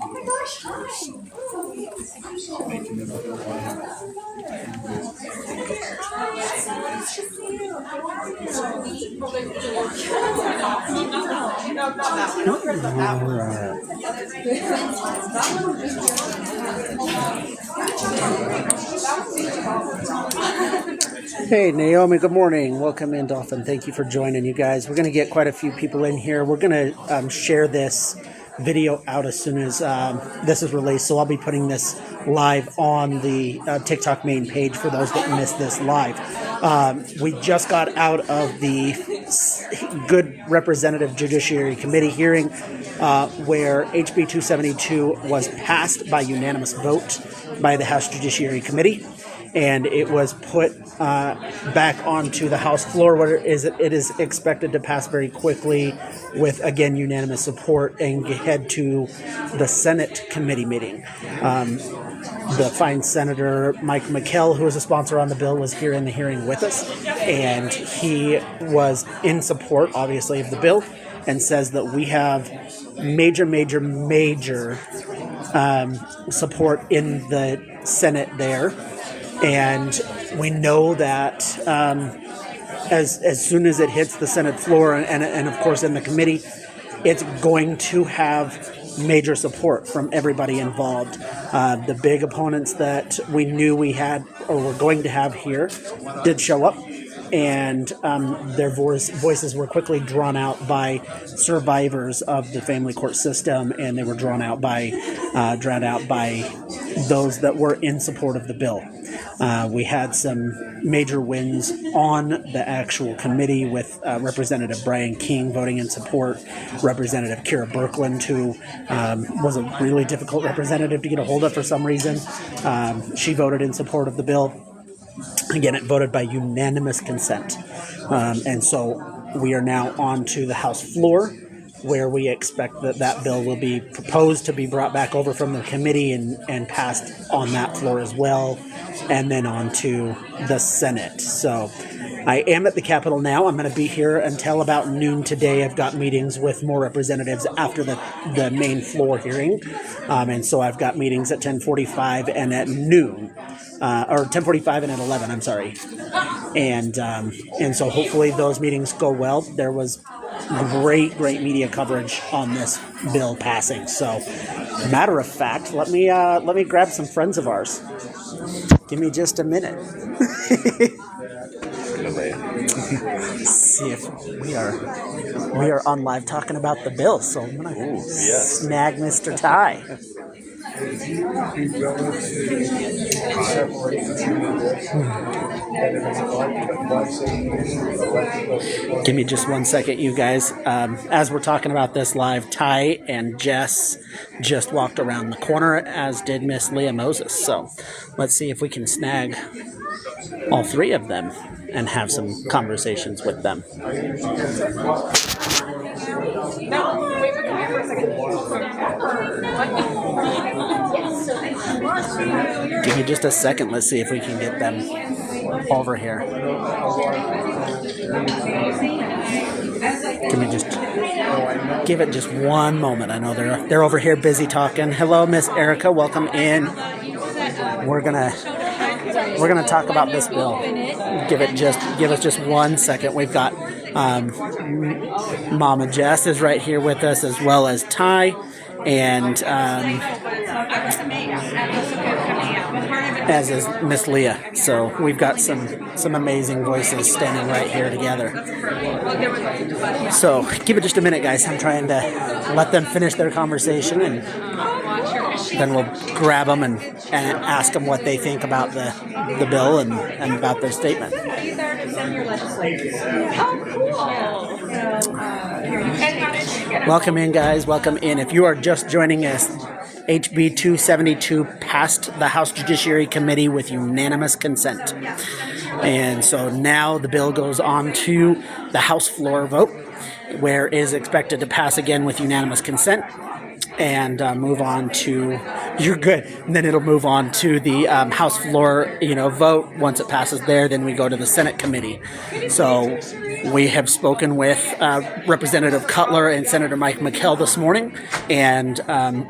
Oh my gosh, hi. Hey, Naomi, good morning. Welcome in, Dolphin. Thank you for joining, you guys. We're going to get quite a few people in here. We're going to share this video out as soon as this is released, so I'll be putting this live on the TikTok main page for those that missed this live. We just got out of the Good Representative Judiciary Committee hearing where HB272 was passed by unanimous vote by the House Judiciary Committee, and it was put back onto the House floor where it is expected to pass very quickly with, again, unanimous support and head to the Senate committee meeting. The fine Senator Mike McKell, who is a sponsor on the bill, was here in the hearing with us, and he was in support, obviously, of the bill, and says that we have major support in the Senate there. And we know that as soon as it hits the Senate floor and of course in the committee, it's going to have major support from everybody involved. The big opponents that we knew we had or were going to have here did show up, and their voices were quickly drawn out by survivors of the family court system, and they were drawn out by those that were in support of the bill. We had some major wins on the actual committee with Representative Brian King voting in support, Representative Kira Birkeland, who was a really difficult representative to get a hold of for some reason. She voted in support of the bill. Again, it voted by unanimous consent. And so we are now on to the House floor, where we expect that bill will be proposed to be brought back over from the committee and passed on that floor as well, and then on to the Senate. So I am at the Capitol now. I'm going to be here until about noon today. I've got meetings with more representatives after the main floor hearing. And so I've got meetings at 10:45 and at noon, or 10:45 and at 11, I'm sorry. And so hopefully those meetings go well. There was great media coverage on this bill passing. So, matter of fact, let me grab some friends of ours. Give me just a minute. See if we are on live talking about the bill. So I'm gonna snag Mr. Ty. Give me just 1 second, you guys. As we're talking about this live, Ty and Jess just walked around the corner, as did Miss Leah Moses. So let's see if we can snag all three of them and have some conversations with them. Give me just a second. Let's see if we can get them over here. Give it just one moment. I know they're over here busy talking. Hello, Miss Erica. Welcome in. We're gonna talk about this bill. Give us just 1 second. We've got Mama Jess is right here with us, as well as Ty, and as is Miss Leah. So we've got some amazing voices standing right here together. So give it just a minute, guys. I'm trying to let them finish their conversation, and then we'll grab them and ask them what they think about the bill and about their statement. Welcome in, guys. Welcome in. If you are just joining us, HB272 passed the House Judiciary Committee with unanimous consent. And so now the bill goes on to the House floor vote, where it is expected to pass again with unanimous consent and move on to, you're good, and then it'll move on to the House floor, vote. Once it passes there, then we go to the Senate committee. So we have spoken with Representative Cutler and Senator Mike McKell this morning, and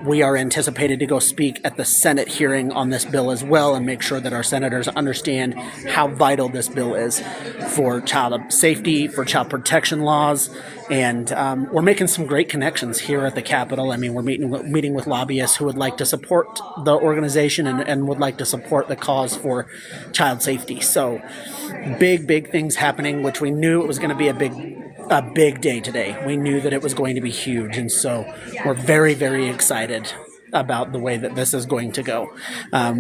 we are anticipated to go speak at the Senate hearing on this bill as well and make sure that our senators understand how vital this bill is for child safety, for child protection laws, and we're making some great connections here at the Capitol. I mean, we're meeting with lobbyists who would like to support the organization and would like to support the cause for child safety. So big things happening, which we knew it was going to be a big day today. We knew that it was going to be huge, and so we're very excited about the way that this is going to go.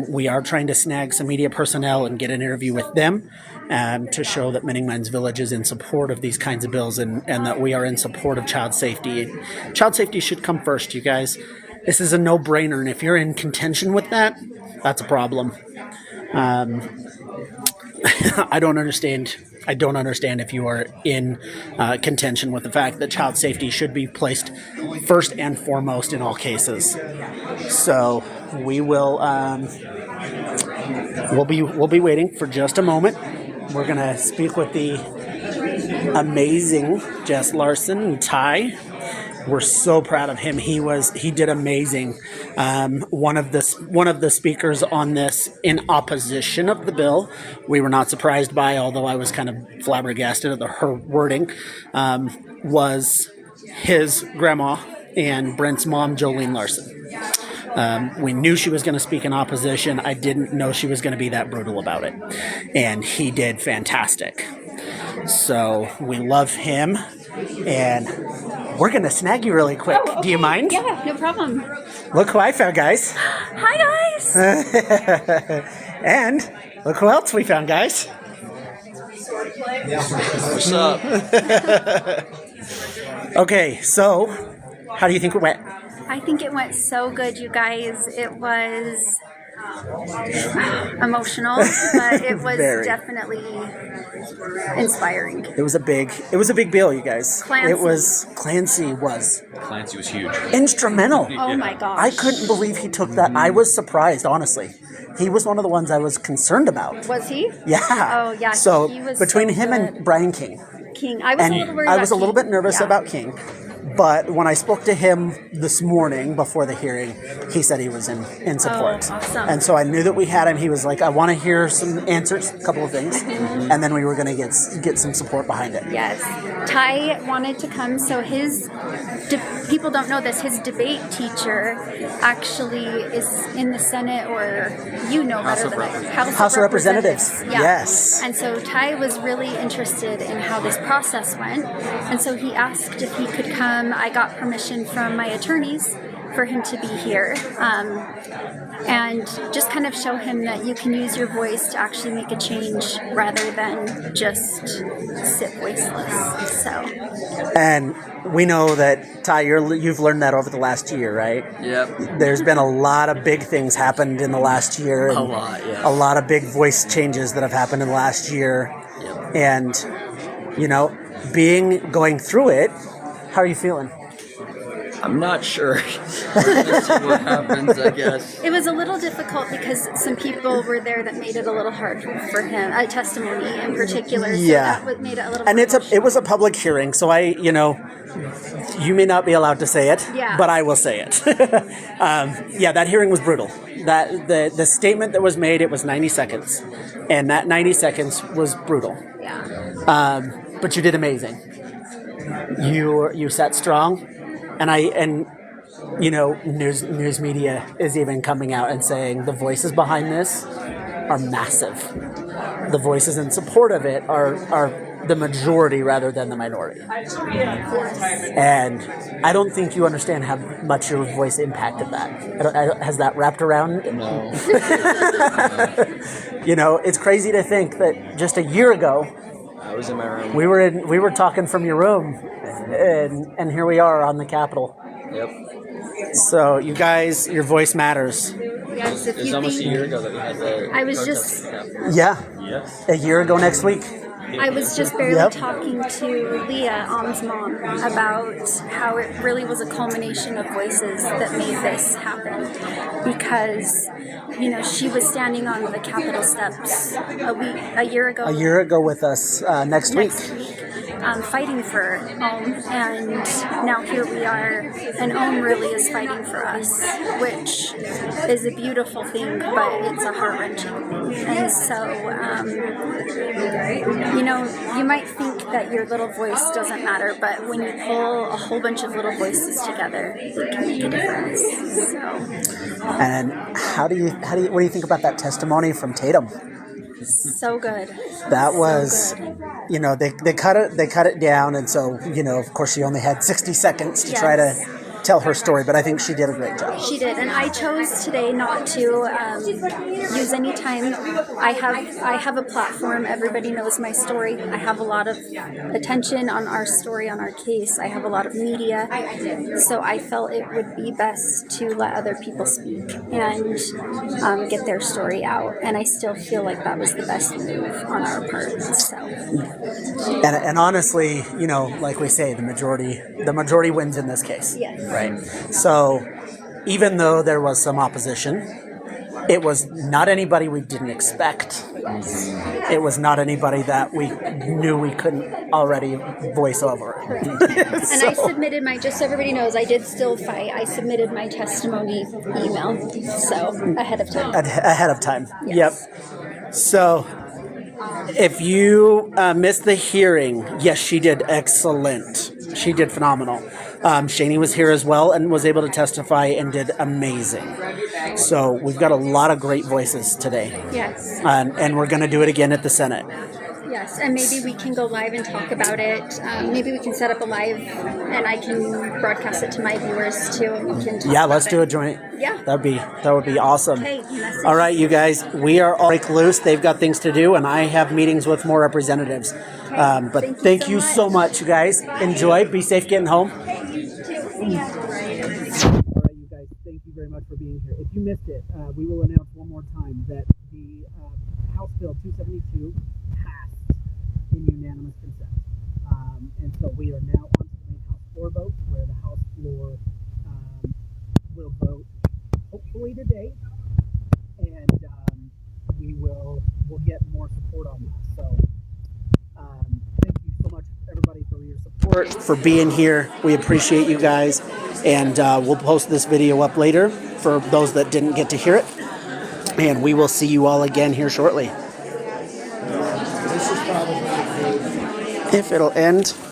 We are trying to snag some media personnel and get an interview with them to show that Many Men's Village is in support of these kinds of bills and that we are in support of child safety. Child safety should come first, you guys. This is a no-brainer, and if you're in contention with that, that's a problem. I don't understand if you are in contention with the fact that child safety should be placed first and foremost in all cases. So we will we'll be waiting for just a moment. We're gonna speak with the amazing Jess Larson and Ty. We're so proud of him. He did amazing. One of the speakers on this in opposition of the bill, we were not surprised by, although I was kind of flabbergasted at her wording, was his grandma and Brent's mom, Jolene Larson. We knew she was going to speak in opposition. I didn't know she was going to be that brutal about it. And he did fantastic. So we love him. And we're going to snag you really quick. Oh, okay. Do you mind? Yeah, no problem. Look who I found, guys. Hi, guys. And look who else we found, guys. What's up? Okay, so how do you think it went? I think it went so good, you guys. It was emotional, but it was Very. Definitely inspiring. It was a big bill, you guys. Clancy Clancy was huge. Instrumental. Oh my gosh. I couldn't believe he took that. I was surprised, honestly. He was one of the ones I was concerned about. Was he? Yeah. Oh yeah. So he was between so him good. and Brian King. I was a little worried. I was a little King. bit nervous Yeah. about King. But when I spoke to him this morning before the hearing, he said he was in support. Oh, awesome. And so I knew that we had him. He was like, I want to hear some answers, a couple of things. Mm-hmm. And then we were going to get some support behind it. Yes. Ty wanted to come, so people don't know this, his debate teacher actually is in the Senate, or better than I. House of Representatives. Yeah. Yes. And so Ty was really interested in how this process went, and so he asked if he could come. I got permission from my attorneys for him to be here, and just kind of show him that you can use your voice to actually make a change rather than just sit voiceless. So. And we know that, Ty, you've learned that over the last year, right? Yep. There's been a lot of big things happened in the last year. And a lot, yeah. A lot of big voice changes that have happened in the last year. Yep. And, going through it, how are you feeling? I'm not sure. We're gonna see what happens, I guess. It was a little difficult because some people were there that made it a little hard for him, a testimony in particular. So Yeah. that made it a little. And more it was a public hearing, so you may not be allowed to say it, Yeah. but I will say it. That hearing was brutal. That the statement that was made, it was 90 seconds, and that 90 seconds was brutal. Yeah. But you did amazing. You sat strong, and news media is even coming out and saying the voices behind this are massive. The voices in support of it are the majority rather than the minority. And I don't think you understand how much your voice impacted that. Has that wrapped around? No. It's crazy to think that just a year ago, I was in my room. We were talking from your room, and here we are on the Capitol. Yep. So you guys, your voice matters. Yes, if It was you almost a think, year ago that we had the. I was protest just- at the Capitol. Yeah, Yes. a year ago next week. I was just barely Yep. talking to Leah, Om's mom, about how it really was a culmination of voices that made this happen. Because, she was standing on the Capitol steps a year ago. A year ago with us next week. Fighting for Om, and now here we are, and Om really is fighting for us, which is a beautiful thing, but it's a heart-wrenching thing. And so, you might think that your little voice doesn't matter, but when you pull a whole bunch of little voices together, it can make a difference. So. And what do you think about that testimony from Tatum? So good. That was, so they cut it down, and so of course she only had 60 seconds to try to tell her story, but I think she did a great job. She did, and I chose today not to use any time. I have a platform. Everybody knows my story. I have a lot of attention on our story, on our case. I have a lot of media, so I felt it would be best to let other people speak and get their story out. And I still feel like that was the best move on our part. So, and honestly, like we say, the majority wins in this case. yes. Right. So even though there was some opposition, it was not anybody we didn't expect. It was not anybody that we knew we couldn't already voice over. And I submitted just so everybody knows, I did still fight. I submitted my testimony email, so ahead of time. Ahead of time. Yes. Yep. So if you missed the hearing, yes, she did excellent. She did phenomenal. Shani was here as well and was able to testify and did amazing. So we've got a lot of great voices today. Yes. And we're going to do it again at the Senate. Yes, and maybe we can go live and talk about it. Maybe we can set up a live, and I can broadcast it to my viewers too, and we can talk about Let's it. do a joint. Yeah. That would be awesome. Okay, message. All right, you guys, we are all break loose. They've got things to do, and I have meetings with more representatives. But thank you so much, you guys. Enjoy. Be safe getting home. All right, you guys, thank you very much for being here. If you missed it, we will announce one more time that the House Bill 272 passed in unanimous consent. And so we are now on to the main House floor vote, where the House floor will vote hopefully today, and we'll get more support on that. So thank you so much, everybody, for your support, for being here. We appreciate you guys, and we'll post this video up later for those that didn't get to hear it, and we will see you all again here shortly. If it'll end.